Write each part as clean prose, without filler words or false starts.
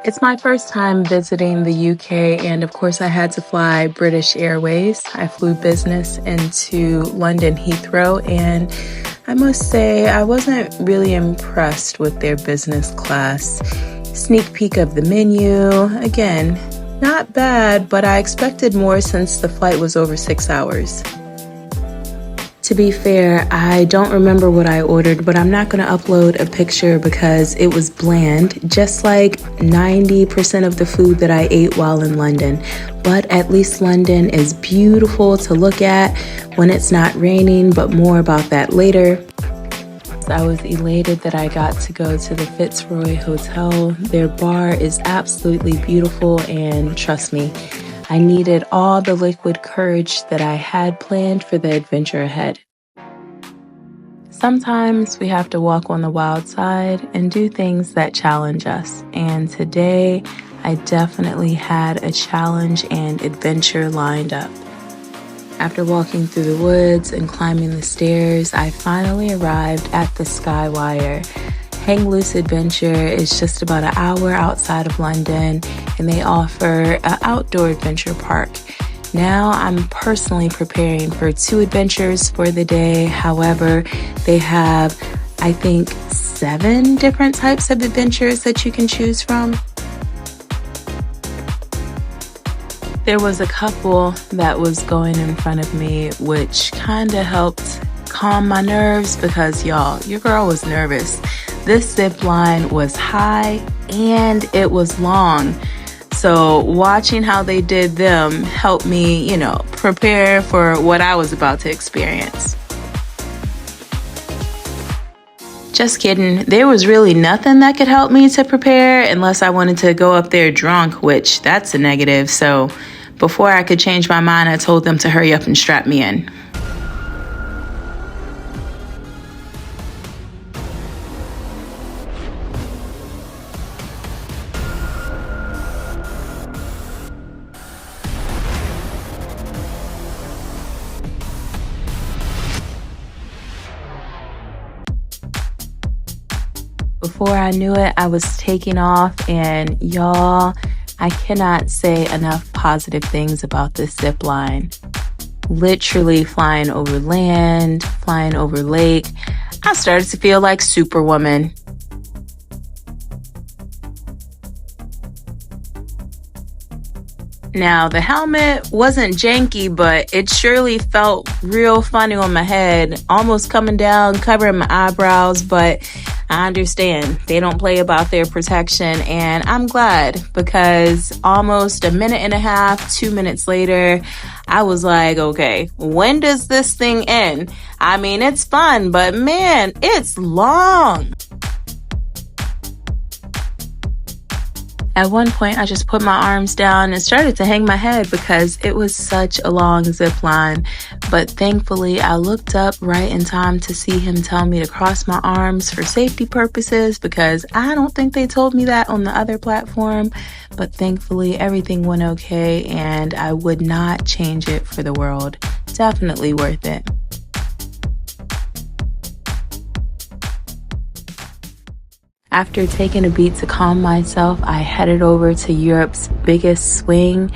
It's my first time visiting the UK, and of course, I had to fly British Airways. I flew business into London Heathrow, and I must say, I wasn't really impressed with their business class. Sneak peek of the menu. Again, not bad, but I expected more since the flight was over 6 hours. To be fair, I don't remember what I ordered, but I'm not going to upload a picture because it was bland, just like 90% of the food that I ate while in London. But at least London is beautiful to look at when it's not raining, but more about that later. I was elated that I got to go to the Fitzroy Hotel. Their bar is absolutely beautiful, and trust me, I needed all the liquid courage that I had planned for the adventure ahead. Sometimes we have to walk on the wild side and do things that challenge us. And today, I definitely had a challenge and adventure lined up. After walking through the woods and climbing the stairs, I finally arrived at the Skywire. Hang Loose Adventure is just about an hour outside of London, and they offer an outdoor adventure park. Now I'm personally preparing for 2 adventures for the day. However, they have, I think, 7 different types of adventures that you can choose from. There was a couple that was going in front of me, which kind of helped calm my nerves because, y'all, your girl was nervous. This zip line was high and it was long. So watching how they did them helped me, prepare for what I was about to experience. Just kidding. There was really nothing that could help me to prepare unless I wanted to go up there drunk, which that's a negative. So before I could change my mind, I told them to hurry up and strap me in. Before I knew it, I was taking off, and y'all, I cannot say enough positive things about this zip line. Literally flying over land, flying over lake. I started to feel like Superwoman. Now, the helmet wasn't janky, but it surely felt real funny on my head, almost coming down, covering my eyebrows, but I understand they don't play about their protection, and I'm glad because almost a minute and a half, 2 minutes later, I was like, okay, when does this thing end? I mean, it's fun, but man, it's long. At one point, I just put my arms down and started to hang my head because it was such a long zip line. But thankfully, I looked up right in time to see him tell me to cross my arms for safety purposes because I don't think they told me that on the other platform. But thankfully, everything went okay, and I would not change it for the world. Definitely worth it. After taking a beat to calm myself, I headed over to Europe's biggest swing.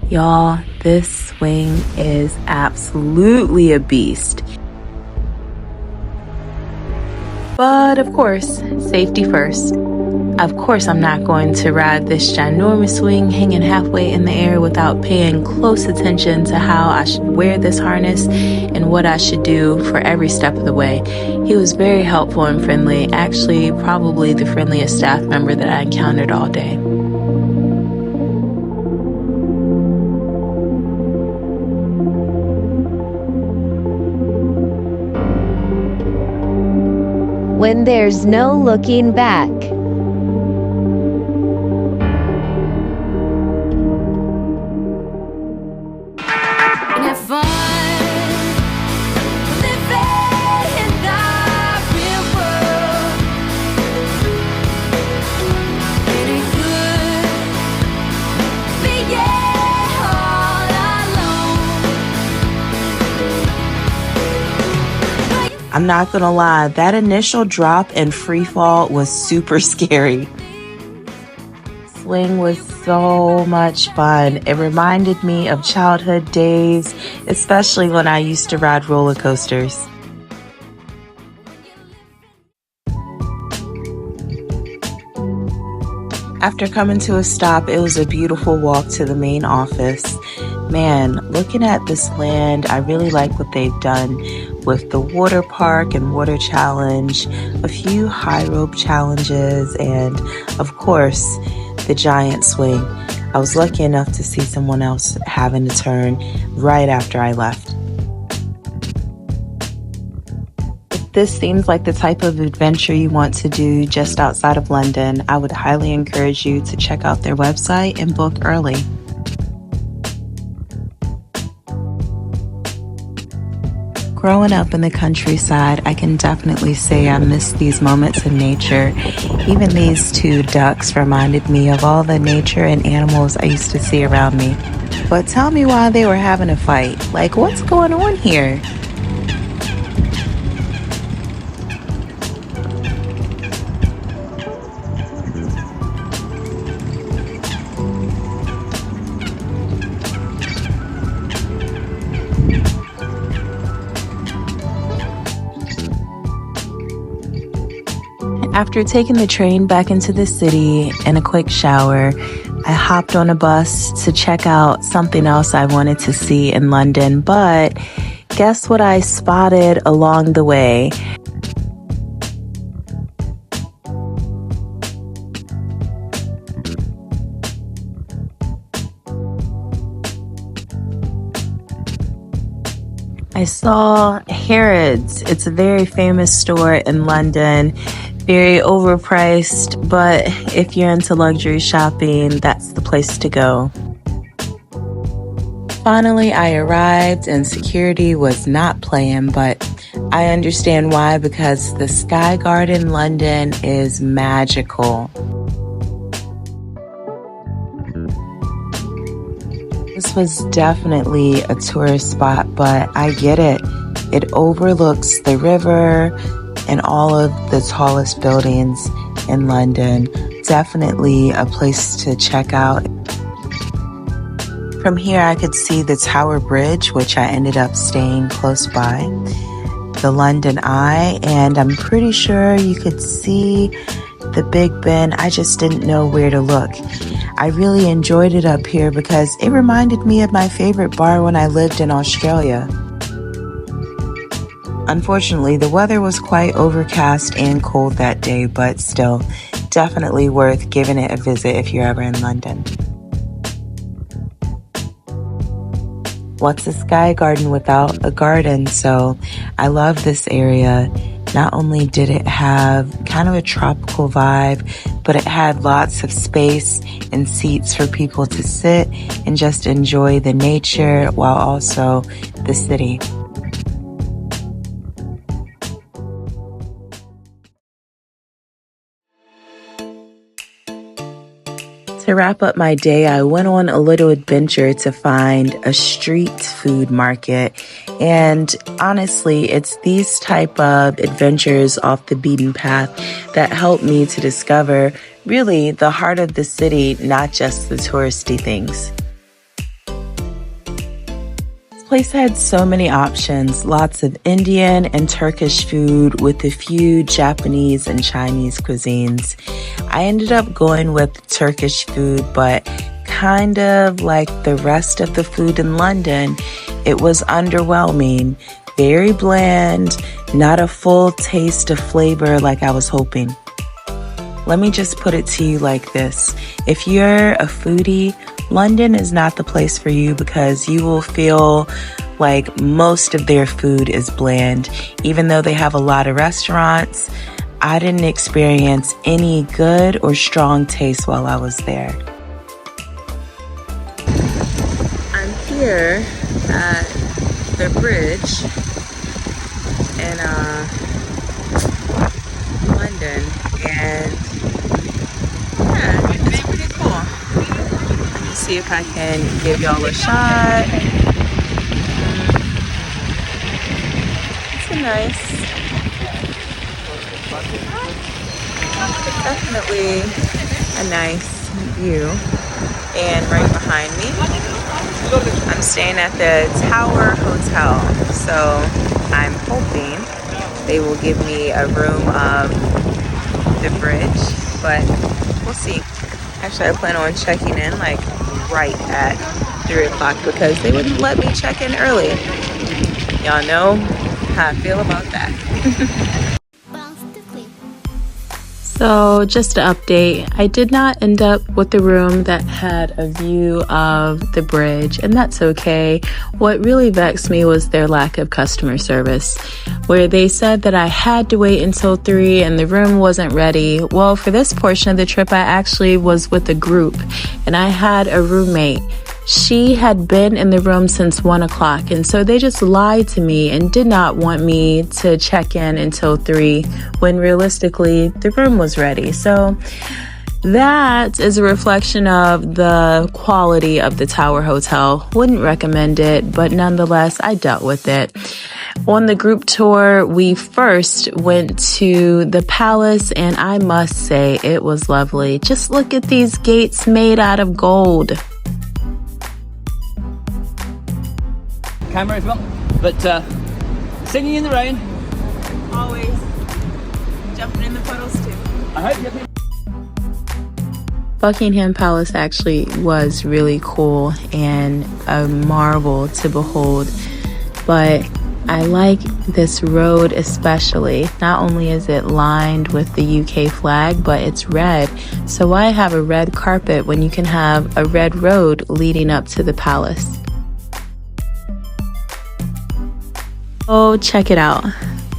Y'all, this swing is absolutely a beast. But of course, safety first. Of course, I'm not going to ride this ginormous swing hanging halfway in the air without paying close attention to how I should wear this harness and what I should do for every step of the way. He was very helpful and friendly, actually probably the friendliest staff member that I encountered all day. When there's no looking back. I'm not gonna lie, that initial drop and free fall was super scary. swing was so much fun. It reminded me of childhood days, especially when I used to ride roller coasters. After coming to a stop, it was a beautiful walk to the main office. Man, looking at this land, I really like what they've done with the water park and water challenge, a few high rope challenges, and of course, the giant swing. I was lucky enough to see someone else having a turn right after I left. This seems like the type of adventure you want to do just outside of London, I would highly encourage you to check out their website and book early. Growing up in the countryside, I can definitely say I miss these moments in nature. Even these two ducks reminded me of all the nature and animals I used to see around me. But tell me why they were having a fight. Like, what's going on here? After taking the train back into the city and a quick shower, I hopped on a bus to check out something else I wanted to see in London, but guess what I spotted along the way? I saw Harrods. It's a very famous store in London. Very overpriced, but if you're into luxury shopping, that's the place to go. Finally, I arrived and security was not playing, but I understand why, because the Sky Garden London is magical. This was definitely a tourist spot, but I get it. It overlooks the river and all of the tallest buildings in London. Definitely a place to check out. From here, I could see the Tower Bridge, which I ended up staying close by, the London Eye, and I'm pretty sure you could see the Big Ben. I just didn't know where to look. I really enjoyed it up here because it reminded me of my favorite bar when I lived in Australia. Unfortunately, the weather was quite overcast and cold that day, but still, definitely worth giving it a visit if you're ever in London. What's a Sky Garden without a garden? So I love this area. Not only did it have kind of a tropical vibe, but it had lots of space and seats for people to sit and just enjoy the nature while also the city. To wrap up my day, I went on a little adventure to find a street food market. And honestly, it's these type of adventures off the beaten path that help me to discover really the heart of the city, not just the touristy things. This place had so many options, lots of Indian and Turkish food with a few Japanese and Chinese cuisines. I ended up going with Turkish food, but kind of like the rest of the food in London, it was underwhelming, very bland, not a full taste of flavor like I was hoping. Let me just put it to you like this. If you're a foodie, London is not the place for you because you will feel like most of their food is bland. Even though they have a lot of restaurants, I didn't experience any good or strong taste while I was there. I'm here at the bridge in London, and yeah, it's pretty cool. Let me see if I can give y'all a shot. It's definitely a nice view. And right behind me, I'm staying at the Tower Hotel. So I'm hoping they will give me a room of the bridge, but we'll see. Actually, I plan on checking in like right at 3 o'clock because they wouldn't let me check in early. Y'all know how I feel about that. So just an update, I did not end up with the room that had a view of the bridge, and that's okay. What really vexed me was their lack of customer service, where they said that I had to wait until 3 and the room wasn't ready. Well, for this portion of the trip, I actually was with a group, and I had a roommate. She had been in the room since 1 o'clock, and so they just lied to me and did not want me to check in until 3 when realistically the room was ready. So that is a reflection of the quality of the Tower Hotel. Wouldn't recommend it, but nonetheless, I dealt with it. On the group tour, we first went to the palace, and I must say it was lovely. Just look at these gates made out of gold. Camera if you want, but singing in the rain. Always jumping in the puddles too. I hope you. Buckingham Palace actually was really cool and a marvel to behold, but I like this road especially. Not only is it lined with the UK flag, but it's red. So why have a red carpet when you can have a red road leading up to the palace? Oh, check it out.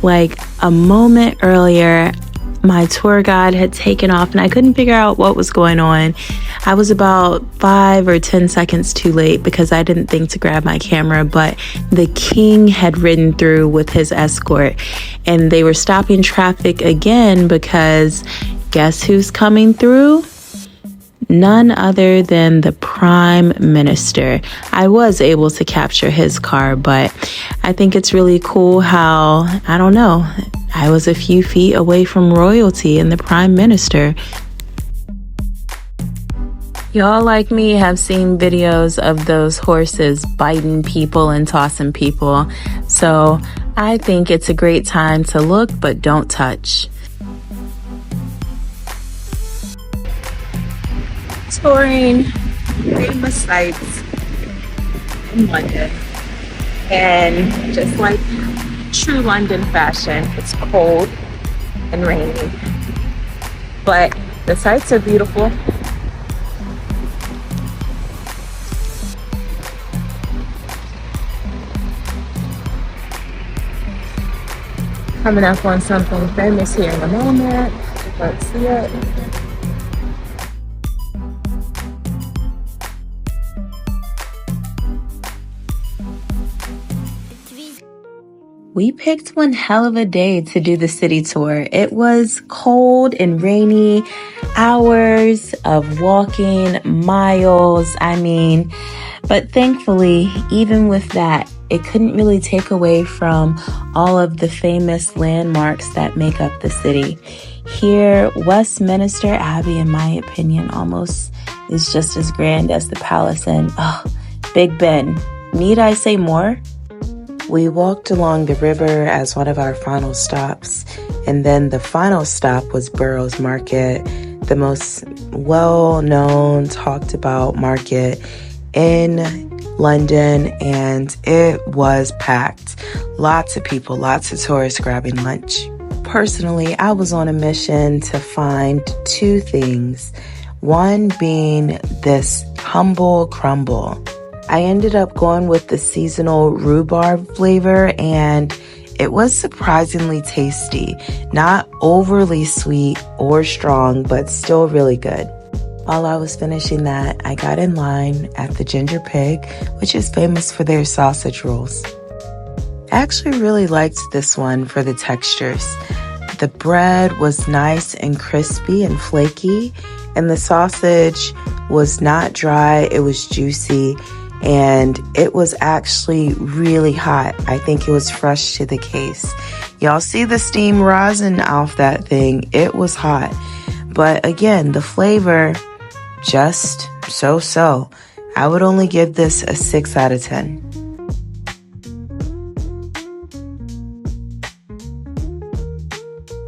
Like a moment earlier, my tour guide had taken off and I couldn't figure out what was going on. I was about 5 or 10 seconds too late because I didn't think to grab my camera, but the king had ridden through with his escort and they were stopping traffic again because guess who's coming through? None other than the Prime Minister. I was able to capture his car, but I think it's really cool how, I don't know, I was a few feet away from royalty and the Prime Minister. Y'all like me have seen videos of those horses biting people and tossing people, so I think it's a great time to look but don't touch. Touring famous sites in London, and just like true London fashion, it's cold and rainy, but the sights are beautiful. Coming up on something famous here in a moment. Let's see it. We picked one hell of a day to do the city tour. It was cold and rainy, hours of walking, miles, but thankfully, even with that, it couldn't really take away from all of the famous landmarks that make up the city. Here, Westminster Abbey, in my opinion, almost is just as grand as the palace, and Big Ben. Need I say more? We walked along the river as one of our final stops, and then the final stop was Borough's Market, the most well-known, talked about market in London, and it was packed. Lots of people, lots of tourists grabbing lunch. Personally, I was on a mission to find 2 things. One being this humble crumble. I ended up going with the seasonal rhubarb flavor, and it was surprisingly tasty. Not overly sweet or strong, but still really good. While I was finishing that, I got in line at the Ginger Pig, which is famous for their sausage rolls. I actually really liked this one for the textures. The bread was nice and crispy and flaky, and the sausage was not dry, it was juicy. And it was actually really hot. I think it was fresh to the case. Y'all see the steam rising off that thing. It was hot. But again, the flavor just so. I would only give this a 6 out of 10.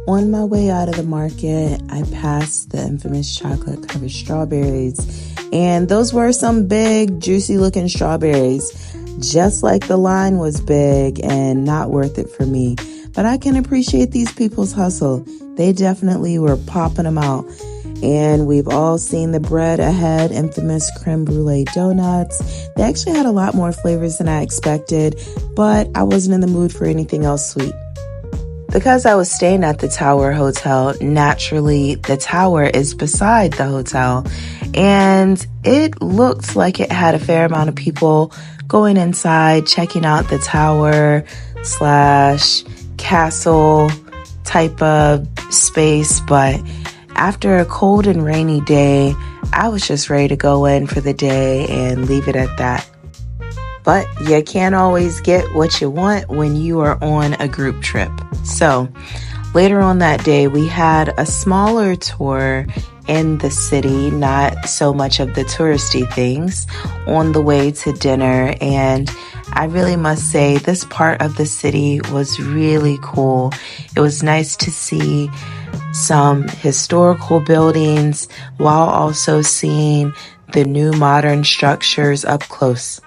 On my way out of the market, I passed the infamous chocolate-covered strawberries, and those were some big, juicy-looking strawberries. Just like the line was big and not worth it for me. But I can appreciate these people's hustle. They definitely were popping them out. And we've all seen the bread ahead, infamous creme brulee donuts. They actually had a lot more flavors than I expected, but I wasn't in the mood for anything else sweet. Because I was staying at the Tower Hotel, naturally the tower is beside the hotel, and it looked like it had a fair amount of people going inside, checking out the tower / castle type of space. But after a cold and rainy day, I was just ready to go in for the day and leave it at that. But you can't always get what you want when you are on a group trip. So later on that day, we had a smaller tour in the city, not so much of the touristy things, on the way to dinner. And I really must say this part of the city was really cool. It was nice to see some historical buildings while also seeing the new modern structures up close.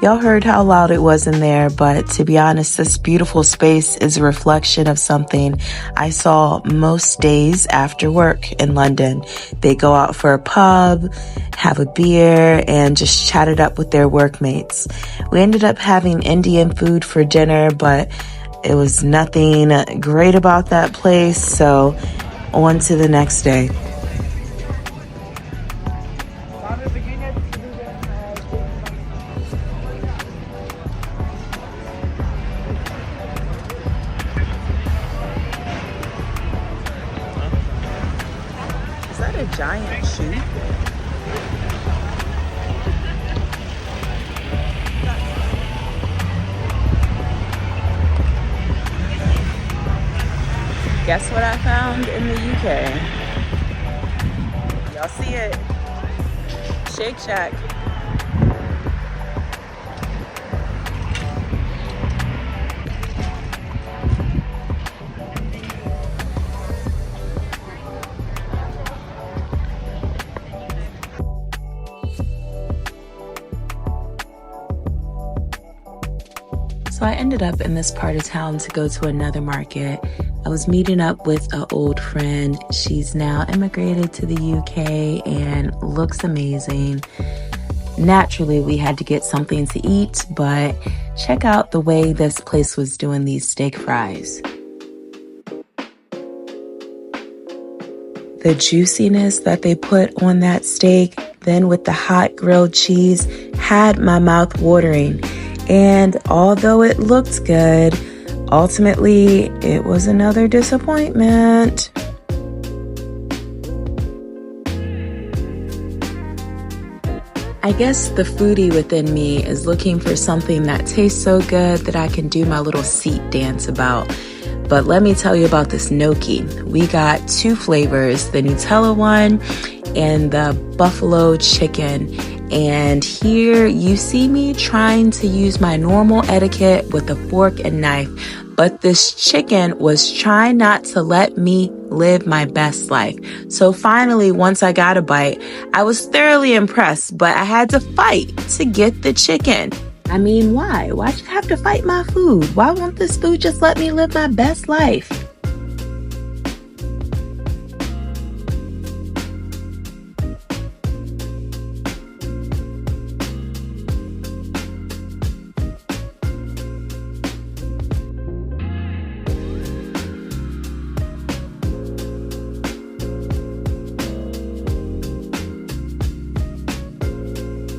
Y'all heard how loud it was in there, but to be honest, this beautiful space is a reflection of something I saw most days after work in London. They go out for a pub, have a beer, and just chat it up with their workmates. We ended up having Indian food for dinner, but it was nothing great about that place, so on to the next day. Is that a giant sheep? Guess what I found in the UK? Y'all see it? Shake Shack. So I ended up in this part of town to go to another market. I was meeting up with an old friend. She's now immigrated to the UK and looks amazing. Naturally, we had to get something to eat, but check out the way this place was doing these steak fries. The juiciness that they put on that steak, then with the hot grilled cheese, had my mouth watering. And although it looked good, ultimately it was another disappointment. I guess the foodie within me is looking for something that tastes so good that I can do my little seat dance about. But let me tell you about this gnocchi. We got 2 flavors, the Nutella one and the buffalo chicken. And here you see me trying to use my normal etiquette with a fork and knife. But this chicken was trying not to let me live my best life. So finally, once I got a bite, I was thoroughly impressed, but I had to fight to get the chicken. I mean, why? Why should I have to fight my food? Why won't this food just let me live my best life?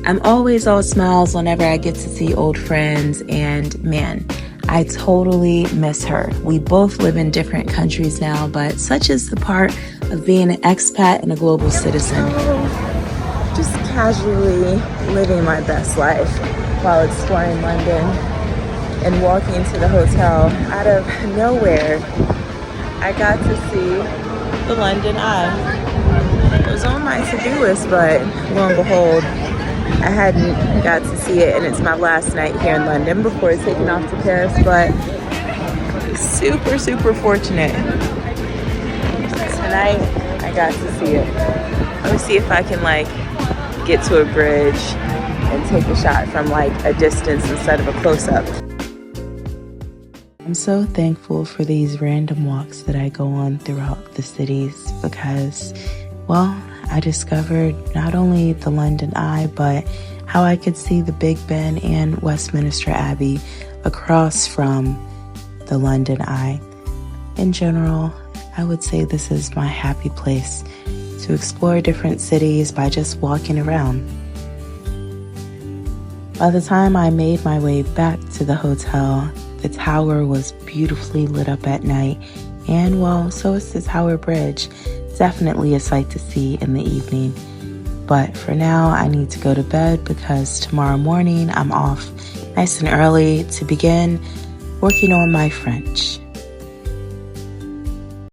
I'm always all smiles whenever I get to see old friends, and man, I totally miss her. We both live in different countries now, but such is the part of being an expat and a global citizen. Just casually living my best life while exploring London. and walking to the hotel, out of nowhere, I got to see the London Eye. It was on my to-do list, but lo and behold, I hadn't got to see it, and it's my last night here in London before taking off to Paris, but super, super fortunate. Tonight, I got to see it. Let me see if I can like get to a bridge and take a shot from like a distance instead of a close-up. I'm so thankful for these random walks that I go on throughout the cities because, well, I discovered not only the London Eye, but how I could see the Big Ben and Westminster Abbey across from the London Eye. In general, I would say this is my happy place to explore different cities by just walking around. By the time I made my way back to the hotel, the tower was beautifully lit up at night, and well, so is the Tower Bridge. Definitely a sight to see in the evening. But for now, I need to go to bed because tomorrow morning I'm off nice and early to begin working on my French.